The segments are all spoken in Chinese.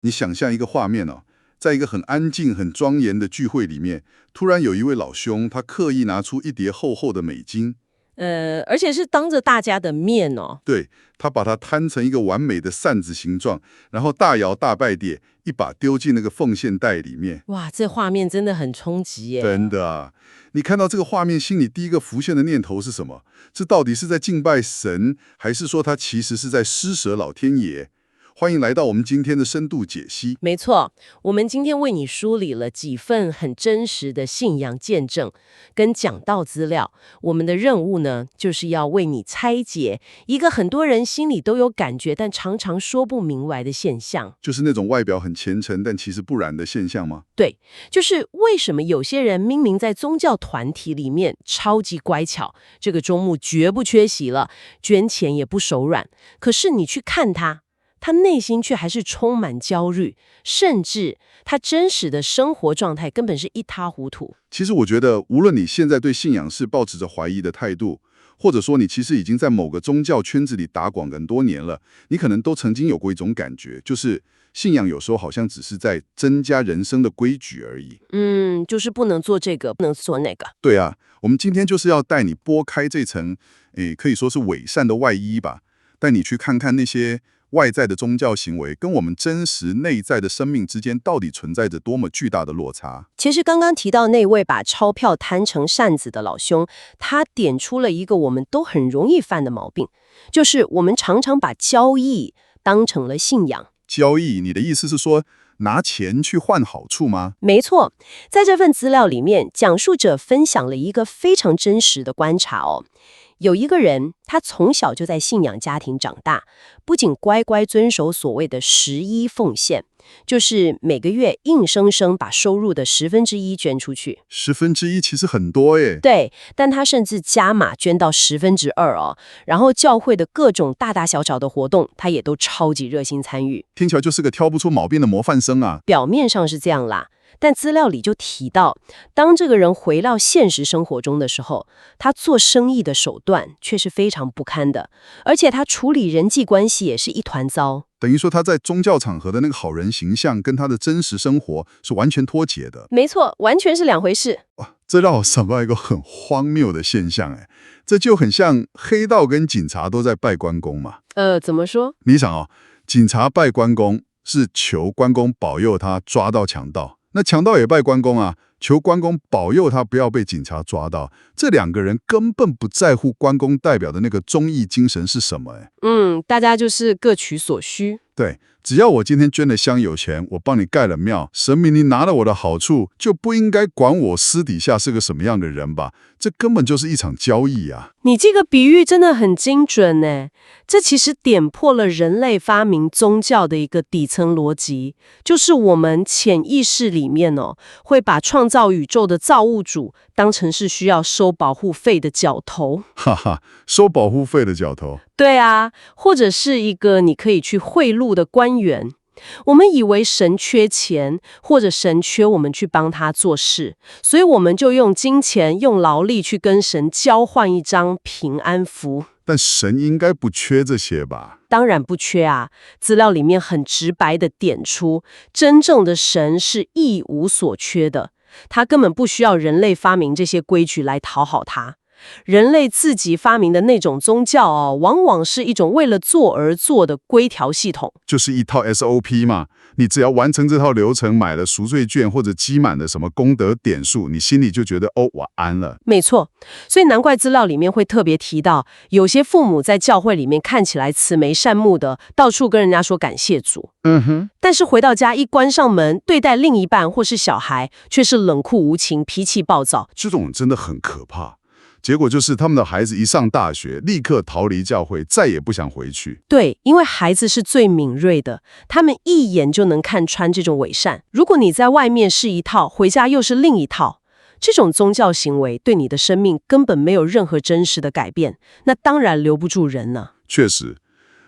你想象一个画面哦，在一个很安静、很庄严的聚会里面，突然有一位老兄，他刻意拿出一叠厚厚的美金，而且是当着大家的面哦。对，他把它摊成一个完美的扇子形状，然后大摇大摆地一把丢进那个奉献袋里面。哇，这画面真的很冲击耶！真的啊，你看到这个画面，心里第一个浮现的念头是什么？这到底是在敬拜神，还是说他其实是在施舍老天爷？欢迎来到我们今天的深度解析。没错，我们今天为你梳理了几份很真实的信仰见证跟讲道资料。我们的任务呢，就是要为你拆解一个很多人心里都有感觉，但常常说不明白的现象。就是那种外表很虔诚，但其实不然的现象吗？对，就是为什么有些人明明在宗教团体里面超级乖巧，这个周末绝不缺席了，捐钱也不手软，可是你去看他内心却还是充满焦虑，甚至他真实的生活状态根本是一塌糊涂。其实我觉得，无论你现在对信仰是抱持着怀疑的态度，或者说你其实已经在某个宗教圈子里打滚很多年了，你可能都曾经有过一种感觉，就是信仰有时候好像只是在增加人生的规矩而已。就是不能做这个，不能做那个。对啊，我们今天就是要带你拨开这层，可以说是伪善的外衣吧，带你去看看那些外在的宗教行为跟我们真实内在的生命之间到底存在着多么巨大的落差。其实刚刚提到那位把钞票摊成扇子的老兄，他点出了一个我们都很容易犯的毛病，就是我们常常把交易当成了信仰。交易，你的意思是说拿钱去换好处吗？没错，在这份资料里面，讲述者分享了一个非常真实的观察哦。有一个人，他从小就在信仰家庭长大，不仅乖乖遵守所谓的11奉献，就是每个月硬生生把收入的1/10捐出去。1/10其实很多耶。对，但他甚至加码捐到2/10哦。然后教会的各种大大小小的活动，他也都超级热心参与。听起来就是个挑不出毛病的模范生啊。表面上是这样啦。但资料里就提到，当这个人回到现实生活中的时候，他做生意的手段却是非常不堪的，而且他处理人际关系也是一团糟。等于说他在宗教场合的那个好人形象跟他的真实生活是完全脱节的。没错，完全是两回事。哇，这让我想到一个很荒谬的现象，这就很像黑道跟警察都在拜关公嘛。怎么说？你想哦，警察拜关公是求关公保佑他抓到强盗。那强盗也拜关公啊，求关公保佑他不要被警察抓到。这两个人根本不在乎关公代表的那个忠义精神是什么。大家就是各取所需。对，只要我今天捐了香油钱，我帮你盖了庙，神明你拿了我的好处，就不应该管我私底下是个什么样的人吧？这根本就是一场交易啊！你这个比喻真的很精准呢，这其实点破了人类发明宗教的一个底层逻辑，就是我们潜意识里面会把创造宇宙的造物主当成是需要收保护费的角头。哈哈，收保护费的角头。对啊，或者是一个你可以去贿赂的官员。我们以为神缺钱，或者神缺我们去帮他做事，所以我们就用金钱、用劳力去跟神交换一张平安符。但神应该不缺这些吧？当然不缺啊，资料里面很直白地点出，真正的神是一无所缺的，他根本不需要人类发明这些规矩来讨好他。人类自己发明的那种宗教往往是一种为了做而做的规条系统，就是一套 SOP 嘛。你只要完成这套流程，买了赎罪券或者积满了什么功德点数，你心里就觉得我安了。没错，所以难怪资料里面会特别提到，有些父母在教会里面看起来慈眉善目的，到处跟人家说感谢主。但是回到家一关上门，对待另一半或是小孩，却是冷酷无情、脾气暴躁。这种真的很可怕。结果就是他们的孩子一上大学，立刻逃离教会，再也不想回去。对，因为孩子是最敏锐的，他们一眼就能看穿这种伪善。如果你在外面是一套，回家又是另一套，这种宗教行为对你的生命根本没有任何真实的改变，那当然留不住人呢。确实，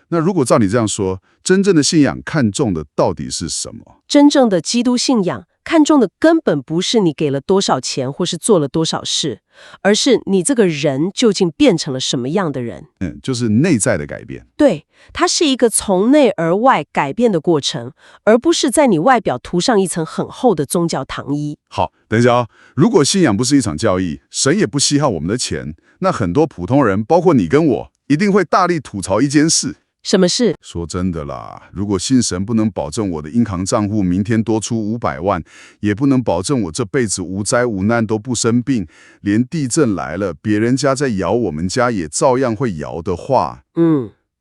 那如果照你这样说，真正的信仰看重的到底是什么？真正的基督信仰看重的根本不是你给了多少钱或是做了多少事，而是你这个人究竟变成了什么样的人。就是内在的改变。对，它是一个从内而外改变的过程，而不是在你外表涂上一层很厚的宗教糖衣。好，等一下啊，如果信仰不是一场交易，神也不稀罕我们的钱，那很多普通人，包括你跟我，一定会大力吐槽一件事。什么事？说真的啦，如果信神不能保证我的银行账户明天多出500万，也不能保证我这辈子无灾无难都不生病，连地震来了，别人家在摇，我们家也照样会摇的话，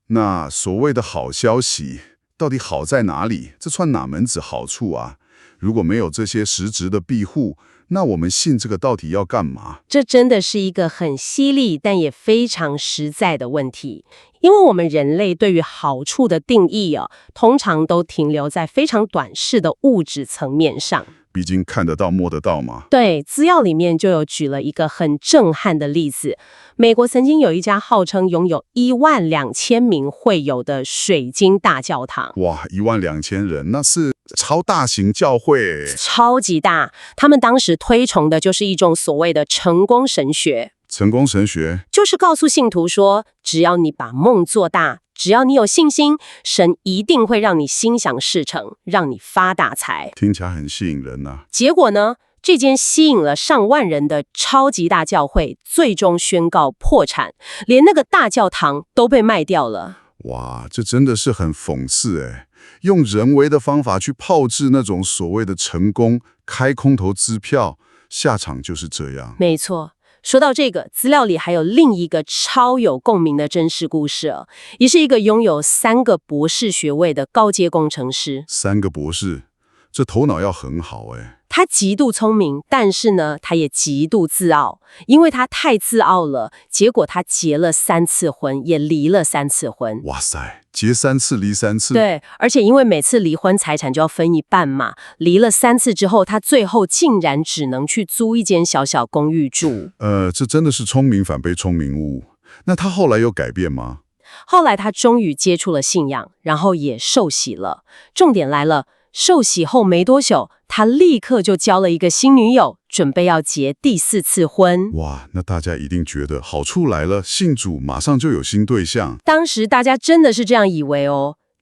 那所谓的好消息到底好在哪里？这串哪门子好处啊？如果没有这些实质的庇护，那我们信这个到底要干嘛？这真的是一个很犀利但也非常实在的问题，因为我们人类对于好处的定义通常都停留在非常短视的物质层面上。毕竟看得到摸得到嘛。对，资料里面就有举了一个很震撼的例子。美国曾经有一家号称拥有12000名会友的水晶大教堂。哇，12000人，那是超大型教会。超级大，他们当时推崇的就是一种所谓的成功神学。成功神学就是告诉信徒说，只要你把梦做大，只要你有信心，神一定会让你心想事成，让你发大财。听起来很吸引人啊。结果呢，这间吸引了上万人的超级大教会最终宣告破产，连那个大教堂都被卖掉了。哇，这真的是很讽刺哎！用人为的方法去炮制那种所谓的成功，开空头支票，下场就是这样。没错。说到这个，资料里还有另一个超有共鸣的真实故事也是一个拥有3个博士学位的高阶工程师。3个博士，这头脑要很好哎。他极度聪明，但是呢，他也极度自傲，因为他太自傲了，结果他结了3次婚，也离了3次婚。哇塞，结3次离3次。对，而且因为每次离婚财产就要分一半嘛，离了3次之后，他最后竟然只能去租一间小小公寓住。这真的是聪明反被聪明误。那他后来有改变吗？后来他终于接触了信仰，然后也受洗了。重点来了，受洗后没多久，他立刻就交了一个新女友，准备要结第4次婚。哇，那大家一定觉得好处来了，信主马上就有新对象。当时大家真的是这样以为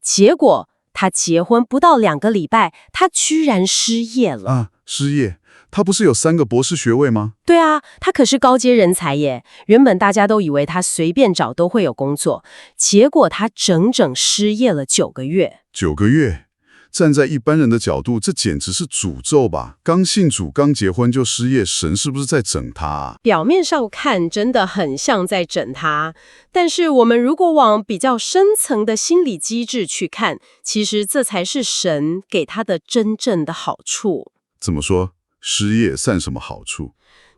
结果他结婚不到2个礼拜，他居然失业了啊！失业？他不是有3个博士学位吗？对啊，他可是高阶人才耶。原本大家都以为他随便找都会有工作，结果他整整失业了9个月。9个月？站在一般人的角度，这简直是诅咒吧！刚信主、刚结婚就失业，神是不是在整他啊？表面上看真的很像在整他，但是我们如果往比较深层的心理机制去看，其实这才是神给他的真正的好处。怎么说？失业算什么好处？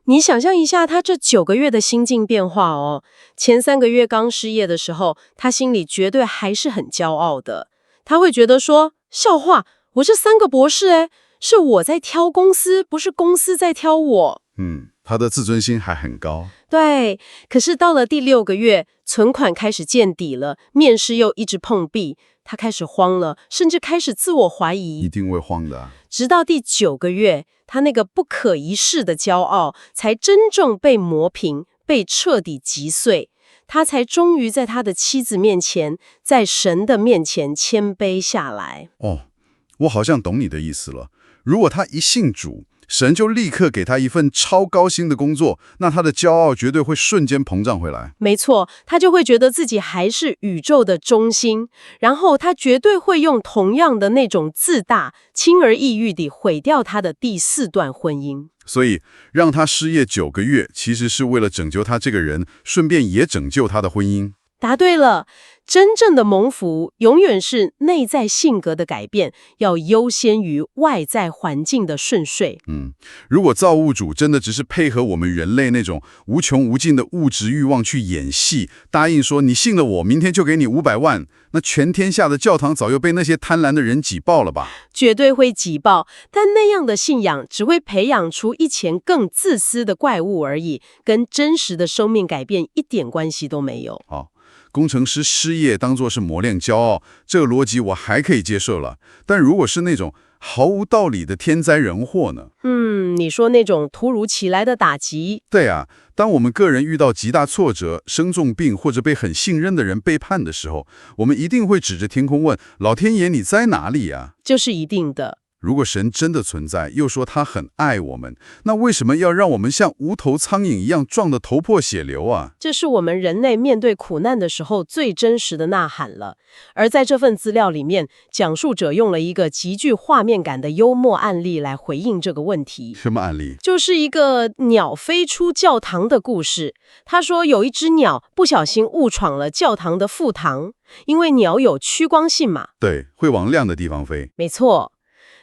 你想象一下他这9个月的心境变化前3个月刚失业的时候，他心里绝对还是很骄傲的。他会觉得说，笑话，我这3个博士是我在挑公司，不是公司在挑我。他的自尊心还很高。对，可是到了第6个月，存款开始见底了，面试又一直碰壁，他开始慌了，甚至开始自我怀疑。一定会慌的啊。直到第9个月，他那个不可一世的骄傲才真正被磨平，被彻底击碎。他才终于在他的妻子面前，在神的面前谦卑下来。我好像懂你的意思了。如果他一信主，神就立刻给他一份超高薪的工作，那他的骄傲绝对会瞬间膨胀回来。没错，他就会觉得自己还是宇宙的中心，然后他绝对会用同样的那种自大，轻而易举地毁掉他的第4段婚姻。所以让他失业9个月，其实是为了拯救他这个人，顺便也拯救他的婚姻。答对了，真正的蒙福永远是内在性格的改变，要优先于外在环境的顺遂。如果造物主真的只是配合我们人类那种无穷无尽的物质欲望去演戏，答应说你信了我，明天就给你500万，那全天下的教堂早就被那些贪婪的人挤爆了吧？绝对会挤爆，但那样的信仰只会培养出一前更自私的怪物而已，跟真实的生命改变一点关系都没有。工程师失业当作是磨练骄傲，这个逻辑我还可以接受了。但如果是那种毫无道理的天灾人祸呢？你说那种突如其来的打击，对啊，当我们个人遇到极大挫折、生重病或者被很信任的人背叛的时候，我们一定会指着天空问：老天爷，你在哪里呀？就是一定的。如果神真的存在，又说他很爱我们，那为什么要让我们像无头苍蝇一样撞得头破血流啊？这是我们人类面对苦难的时候最真实的呐喊了。而在这份资料里面，讲述者用了一个极具画面感的幽默案例来回应这个问题。什么案例？就是一个鸟飞出教堂的故事。他说有一只鸟不小心误闯了教堂的副堂，因为鸟有趋光性嘛。对，会往亮的地方飞。没错。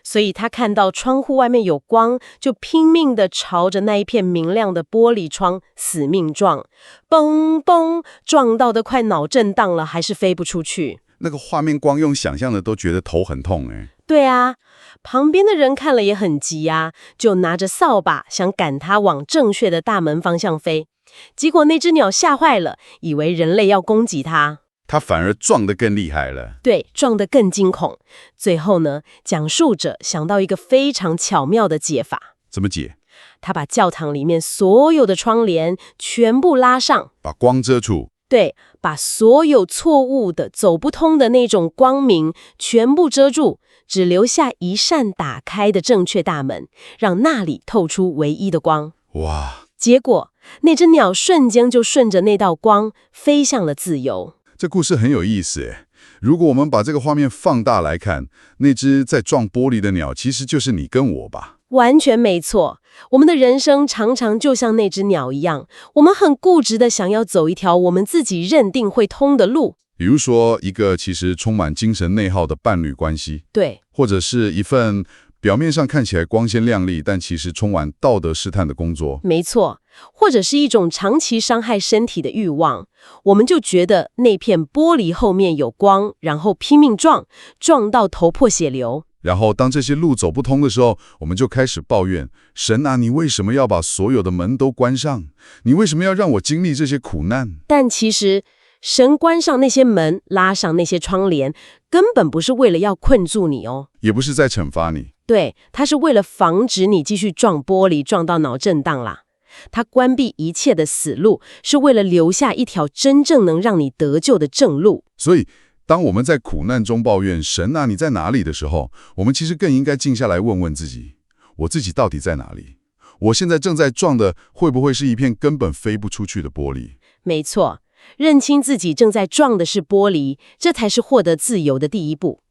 所以他看到窗户外面有光，就拼命地朝着那一片明亮的玻璃窗死命撞，嘣嘣，撞到的快脑震荡了，还是飞不出去。那个画面光用想象的都觉得头很痛哎。对啊，旁边的人看了也很急啊，就拿着扫把想赶它往正确的大门方向飞。结果那只鸟吓坏了，以为人类要攻击它。他反而撞得更厉害了。对，撞得更惊恐。最后呢，讲述者想到一个非常巧妙的解法。怎么解？他把教堂里面所有的窗帘全部拉上，把光遮住。对，把所有错误的、走不通的那种光明全部遮住，只留下一扇打开的正确大门，让那里透出唯一的光。哇！结果，那只鸟瞬间就顺着那道光飞向了自由。这故事很有意思诶。如果我们把这个画面放大来看，那只在撞玻璃的鸟其实就是你跟我吧？完全没错。我们的人生常常就像那只鸟一样，我们很固执地想要走一条我们自己认定会通的路。比如说，一个其实充满精神内耗的伴侣关系，对，或者是一份表面上看起来光鲜亮丽，但其实充满道德试探的工作。没错，或者是一种长期伤害身体的欲望，我们就觉得那片玻璃后面有光，然后拼命撞，撞到头破血流。然后当这些路走不通的时候，我们就开始抱怨：神啊，你为什么要把所有的门都关上？你为什么要让我经历这些苦难？但其实，神关上那些门，拉上那些窗帘，根本不是为了要困住你哦，也不是在惩罚你。对，它是为了防止你继续撞玻璃，撞到脑震荡啦。它关闭一切的死路，是为了留下一条真正能让你得救的正路。所以，当我们在苦难中抱怨神啊，你在哪里的时候，我们其实更应该静下来问问自己：我自己到底在哪里？我现在正在撞的会不会是一片根本飞不出去的玻璃？没错，认清自己正在撞的是玻璃，这才是获得自由的第一步。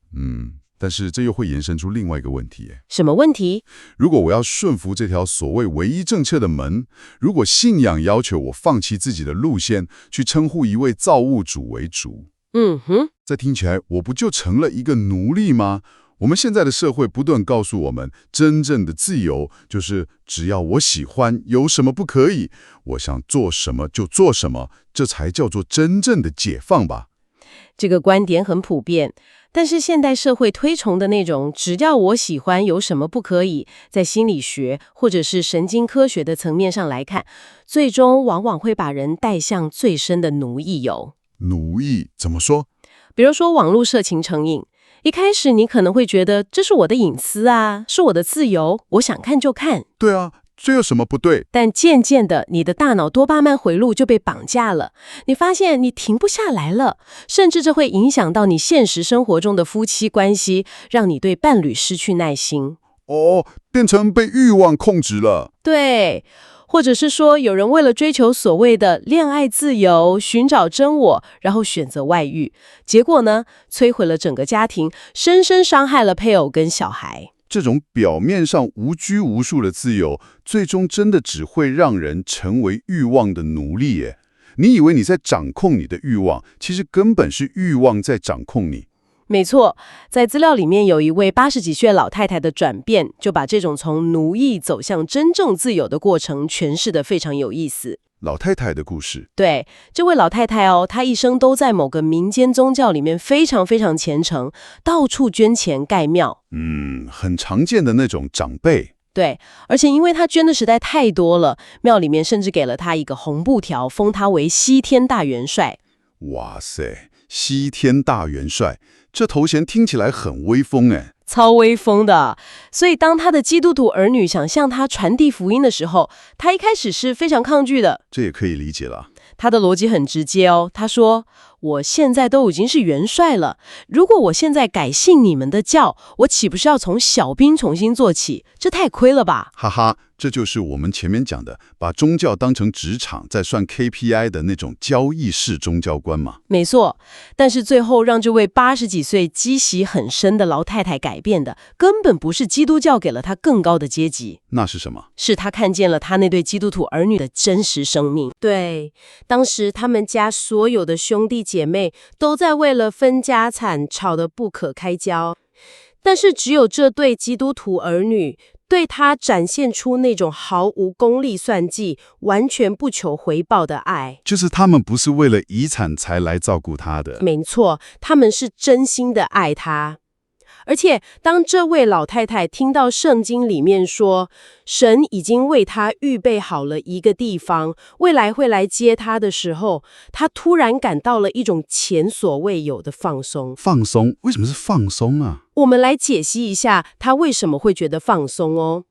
但是这又会延伸出另外一个问题。什么问题？如果我要顺服这条所谓唯一正确的门，如果信仰要求我放弃自己的路线，去称呼一位造物主为主，这听起来我不就成了一个奴隶吗？我们现在的社会不断告诉我们，真正的自由就是只要我喜欢，有什么不可以？我想做什么就做什么，这才叫做真正的解放吧。这个观点很普遍，但是现代社会推崇的那种只要我喜欢有什么不可以，在心理学或者是神经科学的层面上来看，最终往往会把人带向最深的奴役哟。奴役怎么说？比如说网络色情成瘾，一开始你可能会觉得这是我的隐私啊，是我的自由，我想看就看。对啊，这有什么不对？但渐渐的，你的大脑多巴胺回路就被绑架了，你发现你停不下来了，甚至这会影响到你现实生活中的夫妻关系，让你对伴侣失去耐心。变成被欲望控制了。对，或者是说，有人为了追求所谓的恋爱自由，寻找真我，然后选择外遇，结果呢，摧毁了整个家庭，深深伤害了配偶跟小孩。这种表面上无拘无束的自由，最终真的只会让人成为欲望的奴隶耶。你以为你在掌控你的欲望，其实根本是欲望在掌控你。没错，在资料里面有一位80几岁老太太的转变，就把这种从奴役走向真正自由的过程诠释得非常有意思。老太太的故事。对，这位老太太她一生都在某个民间宗教里面非常非常虔诚，到处捐钱盖庙。很常见的那种长辈。对，而且因为她捐的实在太多了，庙里面甚至给了她一个红布条，封她为西天大元帅。哇塞，西天大元帅，这头衔听起来很威风哎。超威风的。所以当他的基督徒儿女想向他传递福音的时候，他一开始是非常抗拒的。这也可以理解了。他的逻辑很直接哦，他说：我现在都已经是元帅了，如果我现在改信你们的教，我岂不是要从小兵重新做起？这太亏了吧！哈哈，这就是我们前面讲的，把宗教当成职场再算 KPI 的那种交易式宗教观嘛。没错，但是最后让这位80几岁、积习很深的老太太改变的，根本不是基督教给了她更高的阶级，那是什么？是她看见了她那对基督徒儿女的真实生命。对，当时他们家所有的兄弟姐妹都在为了分家产吵得不可开交，但是只有这对基督徒儿女对他展现出那种毫无功利算计、完全不求回报的爱。就是他们不是为了遗产才来照顾他的。没错，他们是真心的爱他。而且，当这位老太太听到圣经里面说，神已经为她预备好了一个地方，未来会来接她的时候，她突然感到了一种前所未有的放松。放松？为什么是放松啊？我们来解析一下她为什么会觉得放松哦。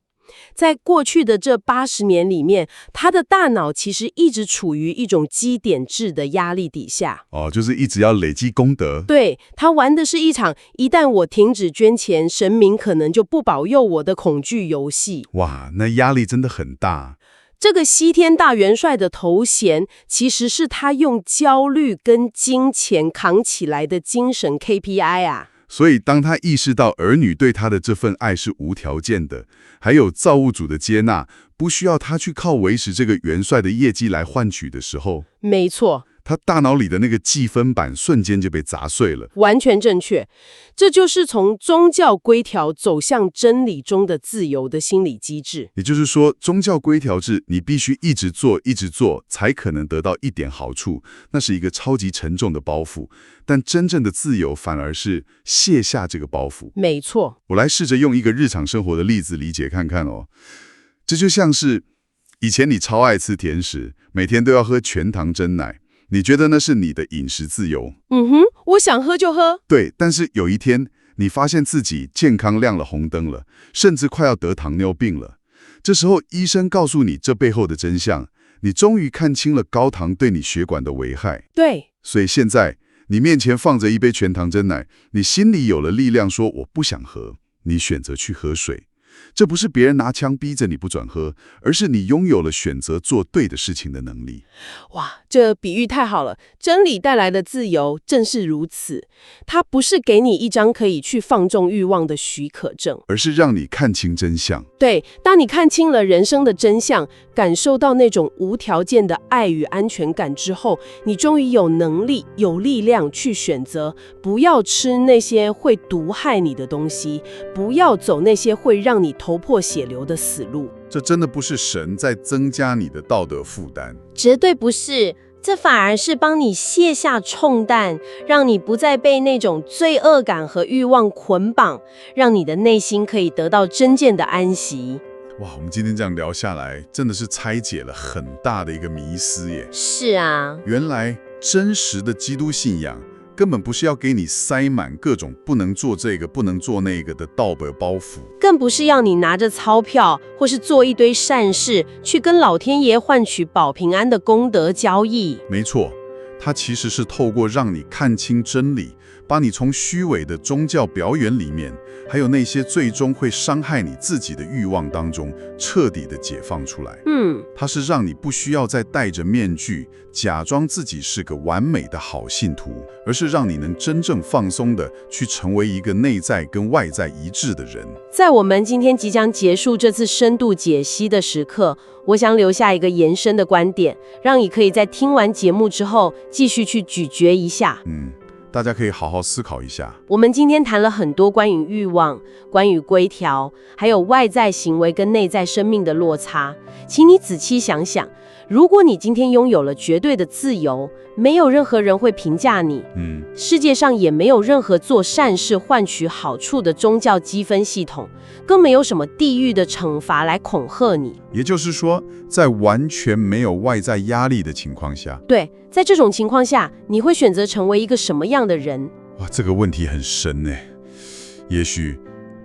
在过去的这80年里面，他的大脑其实一直处于一种积点制的压力底下。就是一直要累积功德。对，他玩的是一场一旦我停止捐钱，神明可能就不保佑我的恐惧游戏。哇，那压力真的很大。这个西天大元帅的头衔，其实是他用焦虑跟金钱扛起来的精神 KPI 啊。所以当他意识到儿女对他的这份爱是无条件的，还有造物主的接纳，不需要他去靠维持这个元帅的业绩来换取的时候，没错，他大脑里的那个计分板瞬间就被砸碎了。完全正确，这就是从宗教规条走向真理中的自由的心理机制。也就是说，宗教规条是你必须一直做，一直做，才可能得到一点好处，那是一个超级沉重的包袱。但真正的自由反而是卸下这个包袱。没错，我来试着用一个日常生活的例子理解看看哦。这就像是以前你超爱吃甜食，每天都要喝全糖珍奶，你觉得那是你的饮食自由。我想喝就喝。对，但是有一天你发现自己健康亮了红灯了，甚至快要得糖尿病了。这时候医生告诉你这背后的真相，你终于看清了高糖对你血管的危害。对，所以现在你面前放着一杯全糖珍奶，你心里有了力量说我不想喝，你选择去喝水。这不是别人拿枪逼着你不准喝，而是你拥有了选择做对的事情的能力。哇，这比喻太好了！真理带来的自由正是如此，它不是给你一张可以去放纵欲望的许可证，而是让你看清真相。对，当你看清了人生的真相，感受到那种无条件的爱与安全感之后，你终于有能力、有力量去选择，不要吃那些会毒害你的东西，不要走那些会让你头破血流的死路。这真的不是神在增加你的道德负担，绝对不是，这反而是帮你卸下重担，让你不再被那种罪恶感和欲望捆绑，让你的内心可以得到真正的安息。哇，我们今天这样聊下来，真的是拆解了很大的一个迷思耶。是啊，原来真实的基督信仰根本不是要给你塞满各种不能做这个、不能做那个的道德包袱，更不是要你拿着钞票或是做一堆善事去跟老天爷换取保平安的功德交易。没错，它其实是透过让你看清真理，把你从虚伪的宗教表演里面，还有那些最终会伤害你自己的欲望当中，彻底的解放出来。它是让你不需要再戴着面具，假装自己是个完美的好信徒，而是让你能真正放松的去成为一个内在跟外在一致的人。在我们今天即将结束这次深度解析的时刻，我想留下一个延伸的观点，让你可以在听完节目之后继续去咀嚼一下。大家可以好好思考一下。我们今天谈了很多关于欲望、关于规条，还有外在行为跟内在生命的落差。请你仔细想想，如果你今天拥有了绝对的自由，没有任何人会评价你，世界上也没有任何做善事换取好处的宗教积分系统，更没有什么地狱的惩罚来恐吓你。也就是说，在完全没有外在压力的情况下，对，在这种情况下，你会选择成为一个什么样的人？哇，这个问题很深呢。也许，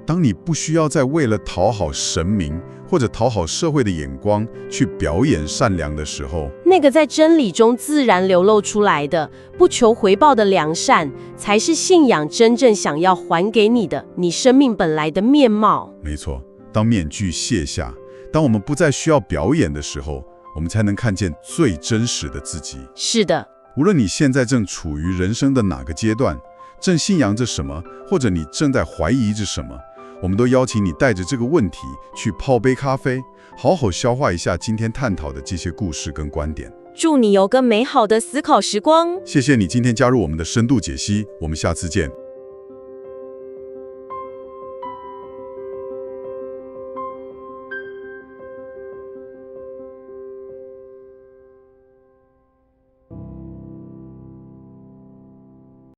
当你不需要再为了讨好神明或者讨好社会的眼光去表演善良的时候，那个在真理中自然流露出来的、不求回报的良善，才是信仰真正想要还给你的，你生命本来的面貌。没错，当面具卸下，当我们不再需要表演的时候，我们才能看见最真实的自己。是的，无论你现在正处于人生的哪个阶段，正信仰着什么，或者你正在怀疑着什么，我们都邀请你带着这个问题去泡杯咖啡，好好消化一下今天探讨的这些故事跟观点。祝你有个美好的思考时光。谢谢你今天加入我们的深度解析，我们下次见。